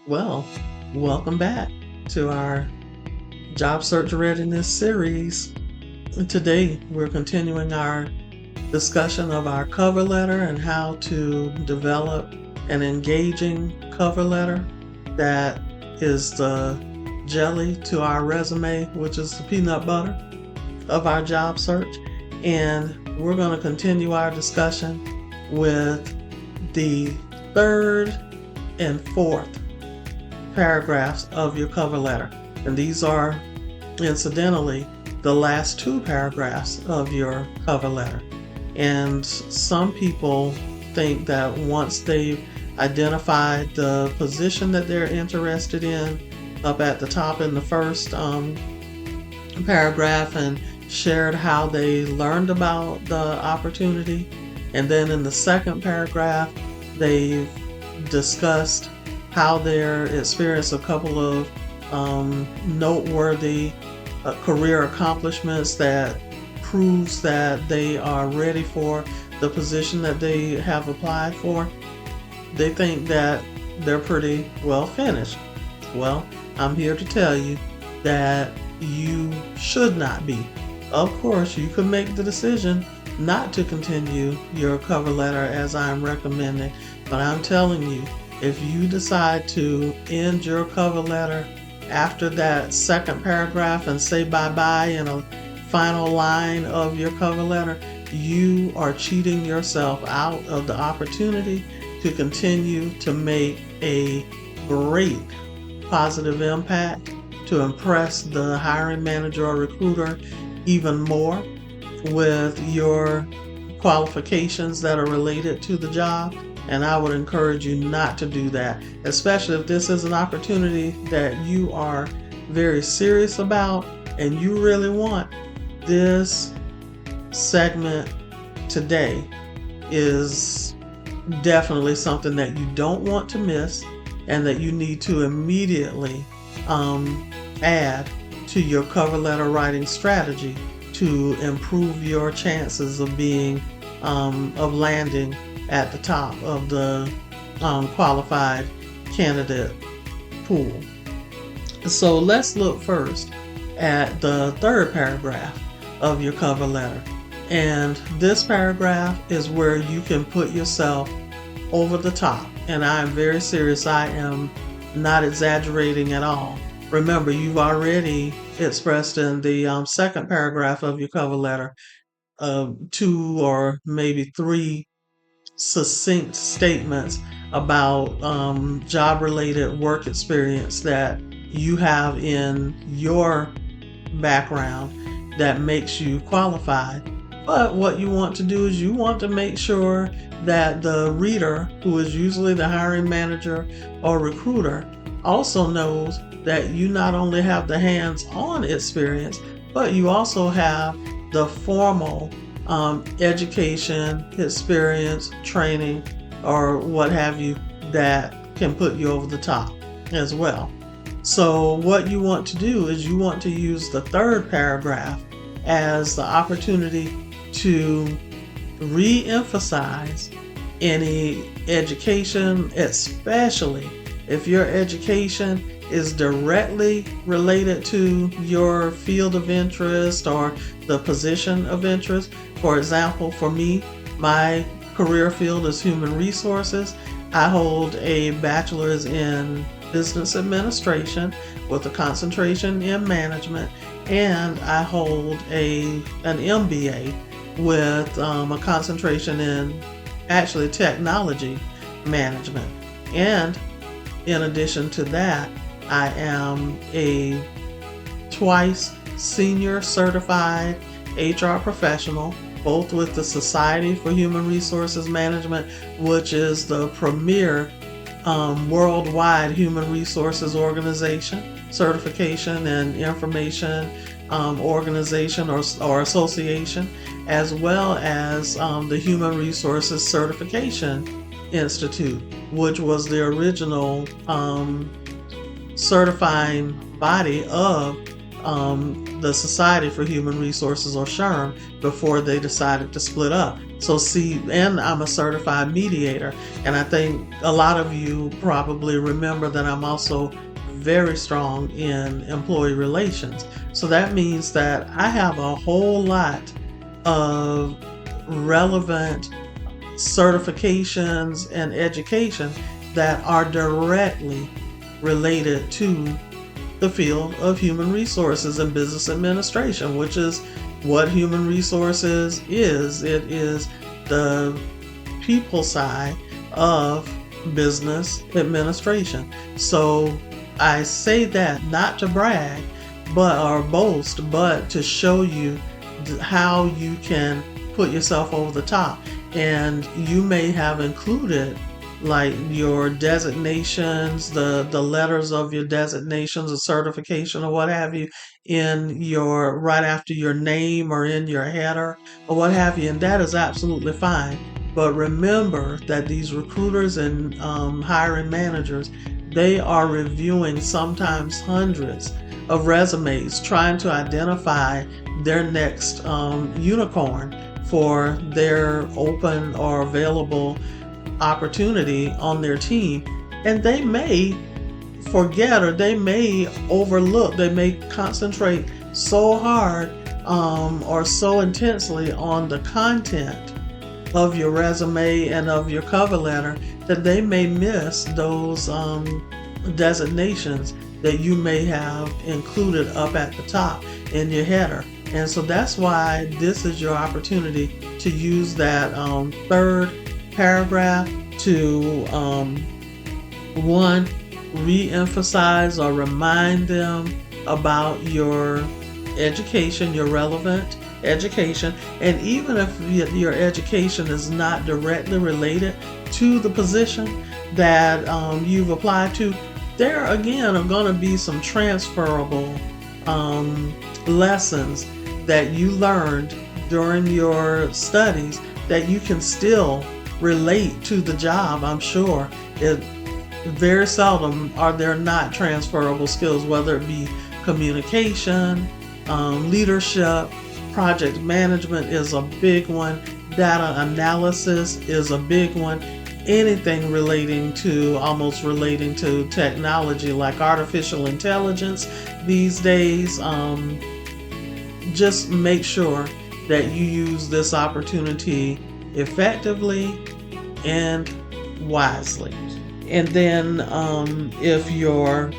Well, welcome back to our job search readiness series. Today, we're continuing our discussion of our cover letter and how to develop an engaging cover letter that is the jelly to our resume, which is the peanut butter of our job search. And we're going to continue our discussion with the third and fourth paragraphs of your cover letter. And these are, incidentally, the last two paragraphs of your cover letter. And some people think that once they've identified the position that they're interested in up at the top in the first paragraph and shared how they learned about the opportunity, and then in the second paragraph, they've discussed how their experienced a couple of noteworthy career accomplishments that proves that they are ready for the position that they have applied for. They think that they're pretty well finished. Well, I'm here to tell you that you should not be. Of course, you could make the decision not to continue your cover letter as I'm recommending, but I'm telling you, if you decide to end your cover letter after that second paragraph and say bye-bye in a final line of your cover letter, you are cheating yourself out of the opportunity to continue to make a great positive impact, to impress the hiring manager or recruiter even more with your qualifications that are related to the job. And I would encourage you not to do that, especially if this is an opportunity that you are very serious about and you really want. This segment today is definitely something that you don't want to miss and that you need to immediately add to your cover letter writing strategy to improve your chances of being of landing at the top of the qualified candidate pool. So let's look first at the third paragraph of your cover letter. And this paragraph is where you can put yourself over the top. And I'm very serious. I am not exaggerating at all. Remember, you've already expressed in the second paragraph of your cover letter two or maybe three succinct statements about job-related work experience that you have in your background that makes you qualified. But what you want to do is you want to make sure that the reader, who is usually the hiring manager or recruiter, also knows that you not only have the hands-on experience, but you also have the formal education, experience, training, or what have you that can put you over the top as well. So what you want to do is you want to use the third paragraph as the opportunity to re-emphasize any education, especially if your education is directly related to your field of interest or the position of interest. For example, for me, my career field is human resources. I hold a bachelor's in business administration with a concentration in management, and I hold an MBA with a concentration in actually technology management. And in addition to that, I am a twice senior certified HR professional, both with the Society for Human Resources Management, which is the premier worldwide human resources organization, certification and information organization or association, as well as the Human Resources Certification Institute, which was the original certifying body of the Society for Human Resources, or SHRM, before they decided to split up. So see, and I'm a certified mediator, and I think a lot of you probably remember that I'm also very strong in employee relations. So that means that I have a whole lot of relevant certifications and education that are directly related to the field of human resources and business administration, which is what human resources is. It is the people side of business administration. So I say that not to brag, or boast, but to show you how you can put yourself over the top. And you may have included like your designations, the letters of your designations, a certification or what have you, in your right after your name or in your header or what have you, and that is absolutely fine. But remember that these recruiters and hiring managers, they are reviewing sometimes hundreds of resumes, trying to identify their next unicorn for their open or available opportunity on their team. And they may forget, or they may overlook, they may concentrate so hard or so intensely on the content of your resume and of your cover letter that they may miss those designations that you may have included up at the top in your header. And so that's why this is your opportunity to use that third paragraph to one, re-emphasize or remind them about your education, your relevant education. And even if your education is not directly related to the position that you've applied to, there again are going to be some transferable lessons that you learned during your studies that you can still relate to the job. I'm sure it very seldom are there not transferable skills, whether it be communication, leadership, project management is a big one, data analysis is a big one, anything relating to technology like artificial intelligence these days. Just make sure that you use this opportunity effectively and wisely. And then if your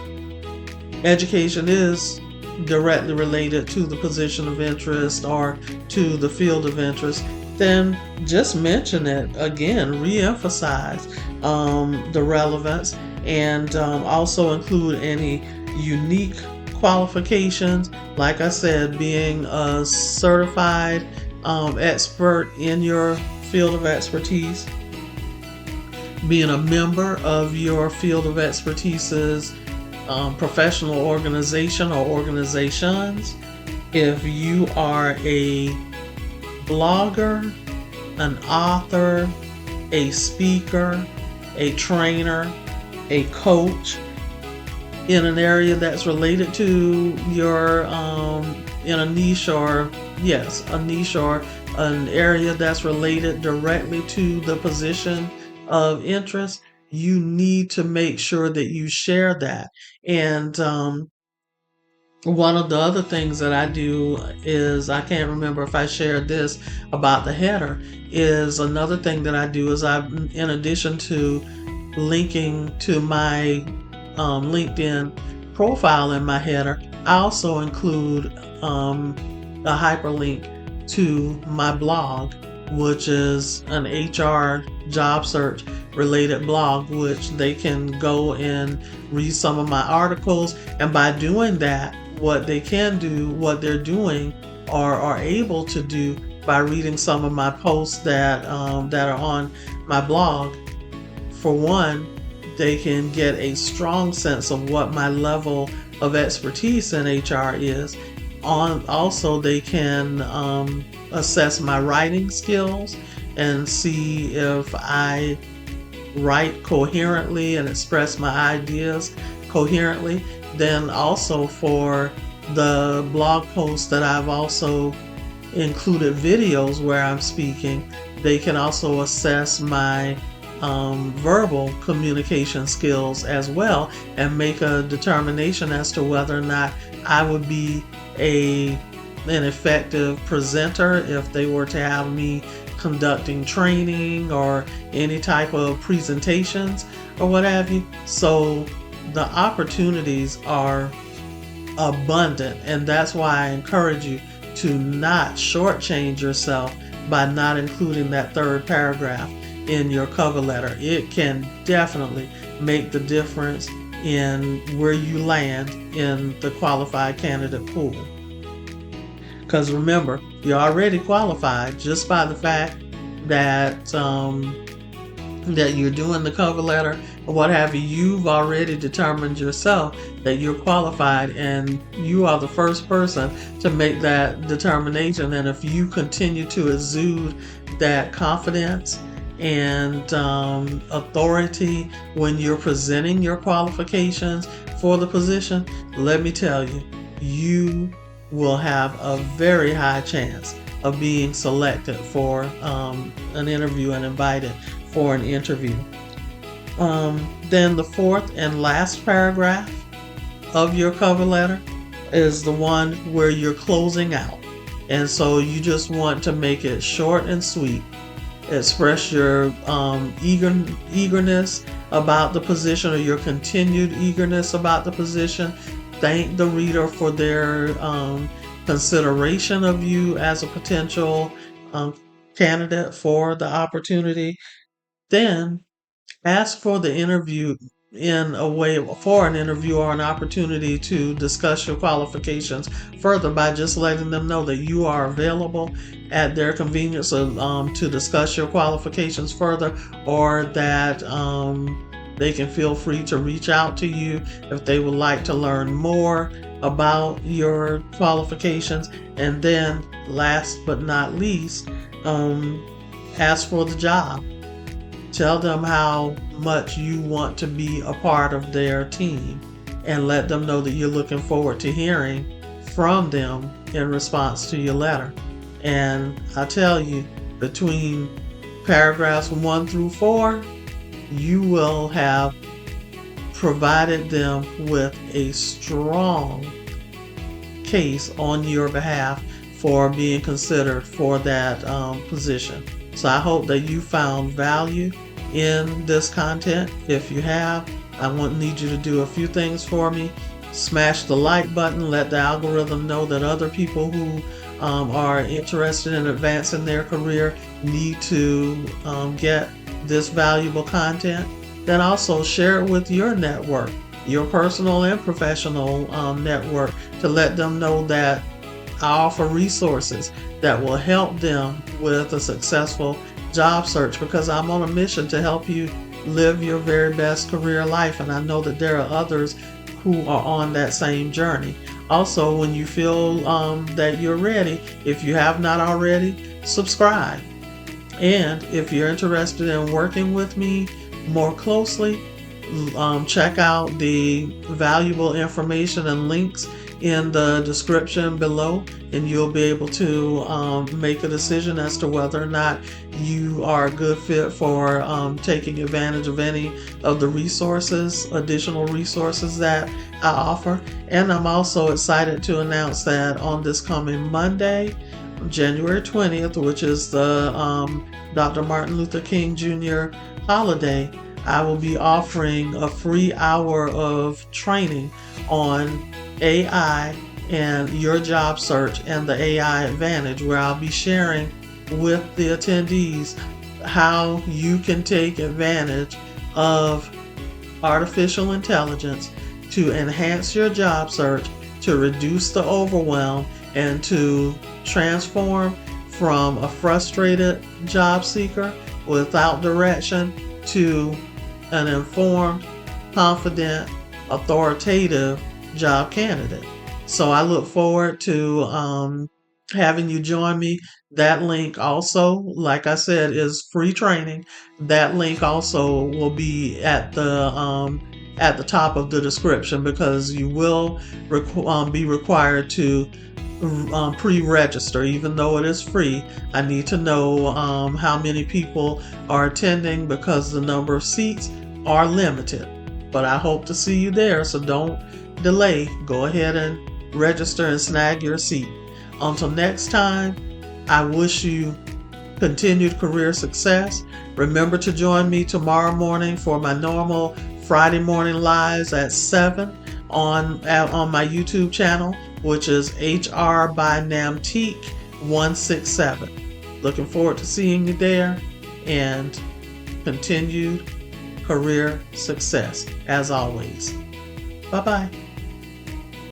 education is directly related to the position of interest or to the field of interest, then just mention it again, re-emphasize the relevance, and also include any unique qualifications. Like I said, being a certified expert in your field of expertise, being a member of your field of expertise's professional organization or organizations. If you are a blogger, an author, a speaker, a trainer, a coach in an area that's related to your in a niche, or an area that's related directly to the position of interest, you need to make sure that you share that. And one of the other things that I do is, I can't remember if I shared this about the header, is another thing that I do is in addition to linking to my LinkedIn profile in my header, I also include a hyperlink to my blog, which is an HR job search related blog, which they can go and read some of my articles. And by doing that, what they're doing or are able to do by reading some of my posts that are on my blog, for one, they can get a strong sense of what my level of expertise in HR is. Also, they can assess my writing skills and see if I write coherently and express my ideas coherently. Then also for the blog post that I've also included videos where I'm speaking, they can also assess my verbal communication skills as well and make a determination as to whether or not I would be an effective presenter if they were to have me conducting training or any type of presentations or what have you. So the opportunities are abundant, and that's why I encourage you to not shortchange yourself by not including that third paragraph in your cover letter. It can definitely make the difference in where you land in the qualified candidate pool. Because remember, you're already qualified just by the fact that that you're doing the cover letter or what have you. You've already determined yourself that you're qualified, and you are the first person to make that determination. And if you continue to exude that confidence and authority when you're presenting your qualifications for the position, let me tell you, you will have a very high chance of being selected for an interview and invited for an interview. Then the fourth and last paragraph of your cover letter is the one where you're closing out. And so you just want to make it short and sweet. Express your eagerness about the position, or your continued eagerness about the position. Thank the reader for their consideration of you as a potential candidate for the opportunity. Then ask for the interview in a way for an interview or an opportunity to discuss your qualifications further by just letting them know that you are available at their convenience to discuss your qualifications further, or that they can feel free to reach out to you if they would like to learn more about your qualifications. And then last but not least, ask for the job. Tell them how much you want to be a part of their team, and let them know that you're looking forward to hearing from them in response to your letter. And I tell you, between paragraphs 1 through 4, you will have provided them with a strong case on your behalf for being considered for that position. So I hope that you found value in this content. If you have, I need you to do a few things for me. Smash the like button, let the algorithm know that other people who are interested in advancing their career need to get this valuable content. Then also share it with your network, your personal and professional network, to let them know that I offer resources that will help them with a successful job search, because I'm on a mission to help you live your very best career life, and I know that there are others who are on that same journey. Also, when you feel that you're ready, if you have not already, subscribe. And if you're interested in working with me more closely, check out the valuable information and links in the description below, and you'll be able to make a decision as to whether or not you are a good fit for taking advantage of any of the additional resources that I offer. And I'm also excited to announce that on this coming Monday, January 20th, which is the Dr. Martin Luther King Jr. holiday, I will be offering a free hour of training on AI and your job search and the AI advantage, where I'll be sharing with the attendees how you can take advantage of artificial intelligence to enhance your job search, to reduce the overwhelm, and to transform from a frustrated job seeker without direction to an informed, confident, authoritative job candidate. So I look forward to having you join me. That link also, like I said, is free training. That link also will be at the at the top of the description, because you will be required to pre-register. Even though it is free, I need to know how many people are attending, because the number of seats are limited. But I hope to see you there, so don't delay. Go ahead and register and snag your seat. Until next time, I wish you continued career success. Remember to join me tomorrow morning for my normal Friday morning lives at 7 on my YouTube channel, which is HR by Nnamtique 167. Looking forward to seeing you there, and continued career success as always. Bye-bye.